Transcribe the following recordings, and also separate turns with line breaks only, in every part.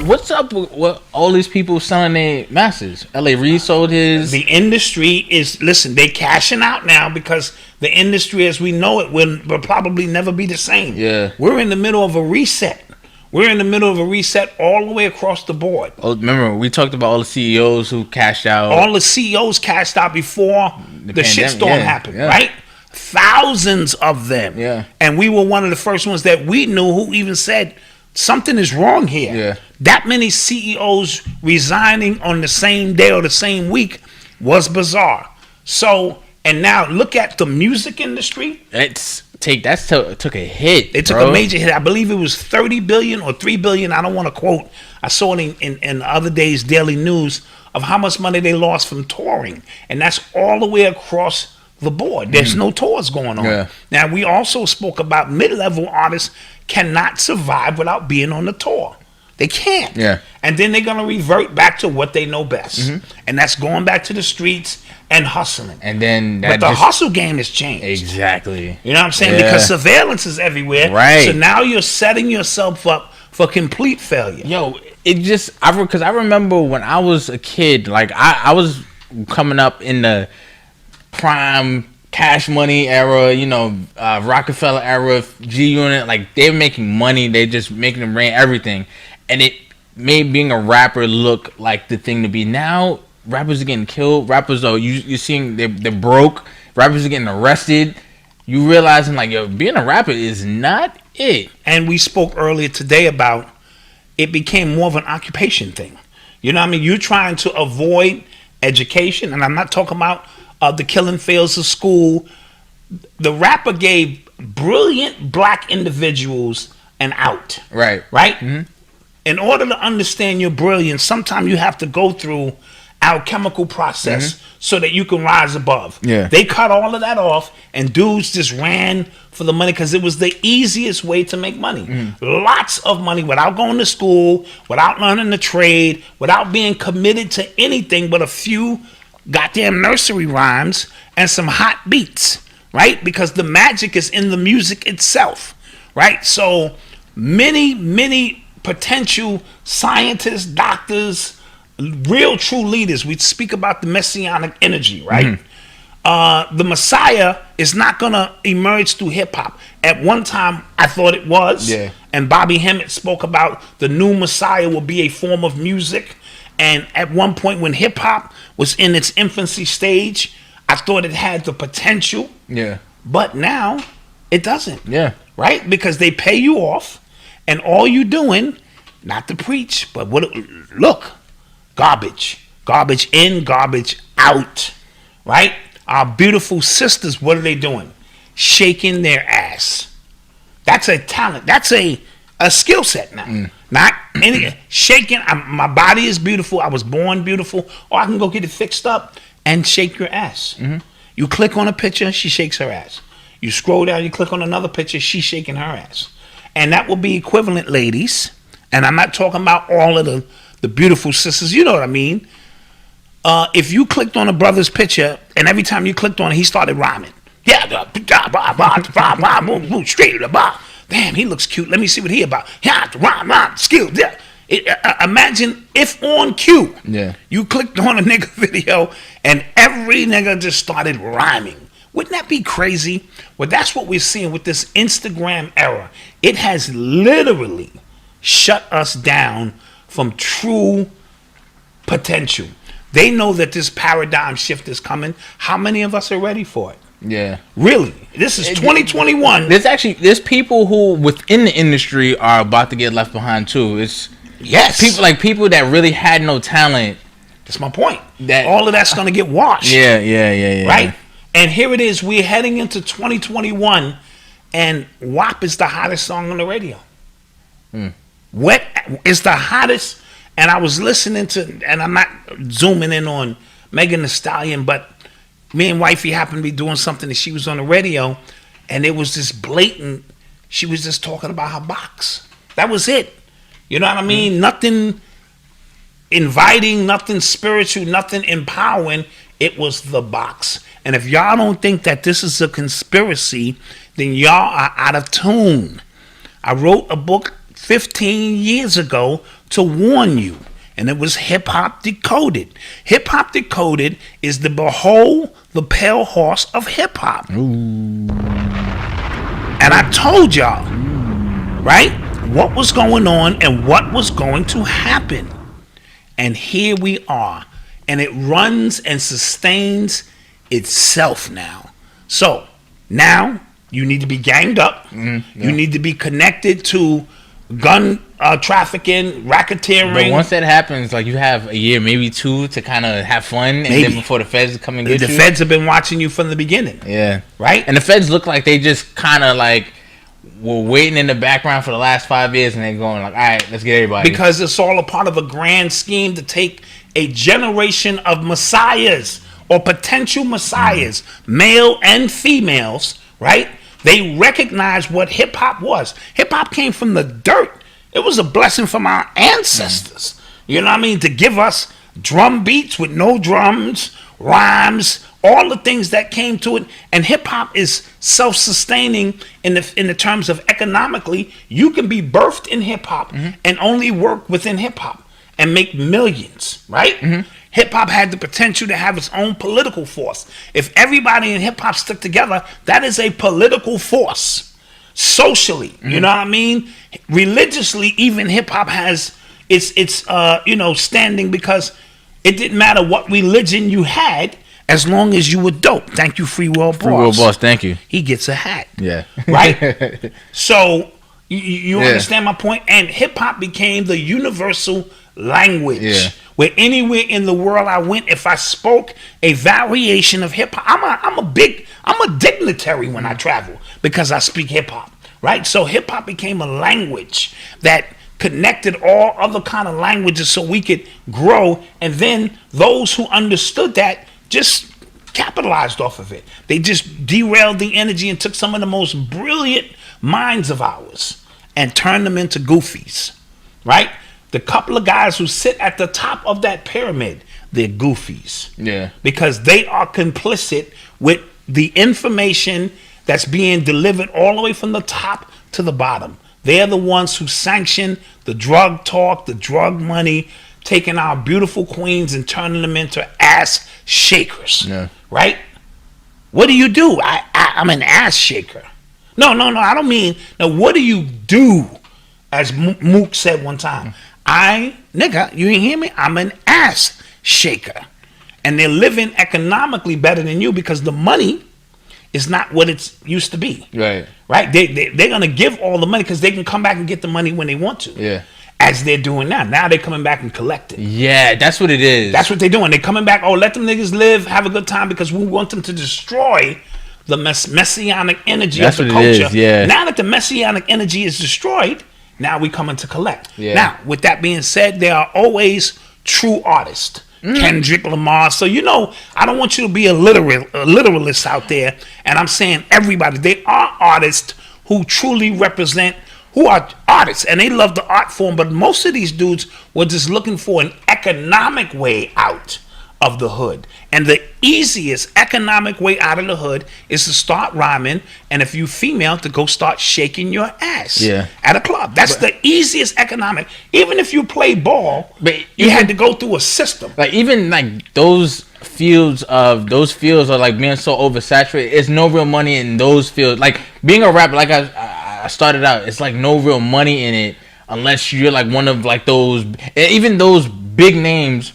What's up with what all these people selling their masters? L.A. Reid sold his.
The industry is, listen, they cashing out now because the industry as we know it will probably never be the same.
Yeah.
We're in the middle of a reset. We're in the middle of a reset all the way across the board.
Oh, remember, we talked about all the CEOs who cashed out.
All the CEOs cashed out before the shitstorm happened, right? Thousands of them.
Yeah.
And we were one of the first ones that we knew who even said, something is wrong here.
Yeah.
That many CEOs resigning on the same day or the same week was bizarre. So, and now look at the music industry.
Took a hit.
It took a major hit. I believe it was 30 billion or 3 billion. I don't want to quote. I saw it in the other day's daily news of how much money they lost from touring. And that's all the way across the board. There's no tours going on.
Yeah.
Now, we also spoke about mid-level artists cannot survive without being on the tour. They can't.
Yeah.
And then they're going to revert back to what they know best. And that's going back to the streets and hustling.
And then
but the hustle game has changed.
Exactly.
You know what I'm saying?
Yeah.
Because surveillance is everywhere.
Right.
So now you're setting yourself up for complete failure.
Yo, because I remember when I was a kid, like I was coming up in the prime Cash Money era, Rockefeller era, G Unit, like they were making money, they just making them rain everything, and it made being a rapper look like the thing to be. Now rappers are getting killed. Rappers are you're seeing they're broke. Rappers are getting arrested. You realizing like being a rapper is not it.
And we spoke earlier today about it became more of an occupation thing. You know what I mean? You're trying to avoid education, and I'm not talking about the killing fields of school. The rapper gave brilliant black individuals an out.
Right.
Mm-hmm. In order to understand your brilliance, sometimes you have to go through alchemical process so that you can rise above.
Yeah.
They cut all of that off, and dudes just ran for the money because it was the easiest way to make money. Lots of money without going to school, without learning the trade, without being committed to anything but a few goddamn nursery rhymes and some hot beats, right? Because the magic is in the music itself, right? So many potential scientists, doctors, real true leaders. We speak about the messianic energy, right? The Messiah is not gonna emerge through hip hop. At one time, I thought it was.
Yeah.
And Bobby Hemmett spoke about the new Messiah will be a form of music. And at one point when hip hop was in its infancy stage, I thought it had the potential.
Yeah.
But now it doesn't.
Yeah.
Right? Because they pay you off, and all you doing, not to preach, but look, garbage. Garbage in, garbage out. Right? Our beautiful sisters, what are they doing? Shaking their ass. That's a talent. That's a skill set now. Not any shaking. My body is beautiful. I was born beautiful. Or I can go get it fixed up and shake your ass. You click on a picture, she shakes her ass. You scroll down, you click on another picture, she's shaking her ass. And that will be equivalent, ladies. And I'm not talking about all of the beautiful sisters. You know what I mean? If you clicked on a brother's picture, and every time you clicked on it, he started rhyming. Yeah, straight to the bar. Damn, he looks cute. Let me see what he about. Yeah, rhyme, skill. Yeah. Imagine if on cue, you clicked on a nigga video and every nigga just started rhyming. Wouldn't that be crazy? Well, that's what we're seeing with this Instagram era. It has literally shut us down from true potential. They know that this paradigm shift is coming. How many of us are ready for it?
Yeah.
Really? This is 2021.
There's people who within the industry are about to get left behind too. It's people that really had no talent.
That's my point. That all of that's gonna get washed.
Yeah.
Right? And here it is. We're heading into 2021, and WAP is the hottest song on the radio. Wet is the hottest. And I was listening to, and I'm not zooming in on Megan Thee Stallion, but me and wifey happened to be doing something, and she was on the radio, and it was just blatant. She was just talking about her box. That was it. You know what I mean? Nothing inviting, nothing spiritual, nothing empowering. It was the box. And if y'all don't think that this is a conspiracy, then y'all are out of tune. I wrote a book 15 years ago to warn you, and it was Hip Hop Decoded. Hip Hop Decoded is the behold the pale horse of hip hop. And I told y'all, right, what was going on and what was going to happen. And here we are. And it runs and sustains itself now. So now you need to be ganged up. You need to be connected to gun trafficking, racketeering.
But once that happens, like, you have a year, maybe 2, to kind of have fun, and then before the feds come and get you.
The feds have been watching you from the beginning.
Yeah.
Right?
And the feds look like they just kind of like were waiting in the background for the last 5 years, and they're going like, all right, let's get everybody.
Because it's all a part of a grand scheme to take a generation of messiahs or potential messiahs, male and females, right? They recognize what hip hop was. Hip hop came from the dirt. It was a blessing from our ancestors. You know what I mean? To give us drum beats with no drums, rhymes, all the things that came to it. And hip hop is self-sustaining in the terms of economically. You can be birthed in hip hop and only work within hip hop and make millions, right? Hip hop had the potential to have its own political force. If everybody in hip hop stuck together, that is a political force. Socially, you know what I mean? Religiously, even hip hop has its standing, because it didn't matter what religion you had as long as you were dope. Thank you, Free World Boss.
Free World Boss, thank you.
He gets a hat.
Yeah.
Right? So you understand my point? And hip hop became the universal language.
Yeah.
Where anywhere in the world I went, if I spoke a variation of hip hop, I'm a dignitary when I travel, because I speak hip hop, right? So hip hop became a language that connected all other kind of languages so we could grow. And then those who understood that just capitalized off of it. They just derailed the energy and took some of the most brilliant minds of ours and turned them into goofies, right? The couple of guys who sit at the top of that pyramid, they're goofies.
Yeah.
Because they are complicit with the information that's being delivered all the way from the top to the bottom. They're the ones who sanction the drug talk, the drug money, taking our beautiful queens and turning them into ass shakers. Yeah. Right? What do? I'm an ass shaker. No, I don't mean. Now, what do you do? As Mook said one time, nigga, you ain't hear me? I'm an ass shaker. And they're living economically better than you because the money is not what it used to be. Right. Right? They're going to give all the money because they can come back and get the money when they want to. Yeah. As they're doing now. Now they're coming back and collecting.
Yeah, that's what it is.
That's what they're doing. They're coming back, let them niggas live, have a good time, because we want them to destroy the messianic energy of the culture. It is, yeah. Now that the messianic energy is destroyed, now we coming to collect. Yeah. Now, with that being said, there are always true artists. Kendrick Lamar. So, I don't want you to be a literalist out there. And I'm saying everybody, they are artists who truly represent, who are artists, and they love the art form. But most of these dudes were just looking for an economic way out of the hood. And the easiest economic way out of the hood is to start rhyming, and if you female, to go start shaking your ass at a club. That's the easiest economic. Even if you play ball, but you had to go through a system.
Like, even like those fields are like being so oversaturated. There's no real money in those fields. Like being a rapper, like I started out, it's like no real money in it unless you're like one of like those, even those big names.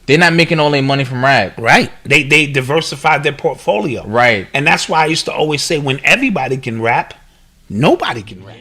They're not making all their money from rap.
Right. They diversified their portfolio.
Right.
And that's why I used to always say, when everybody can rap, nobody can rap.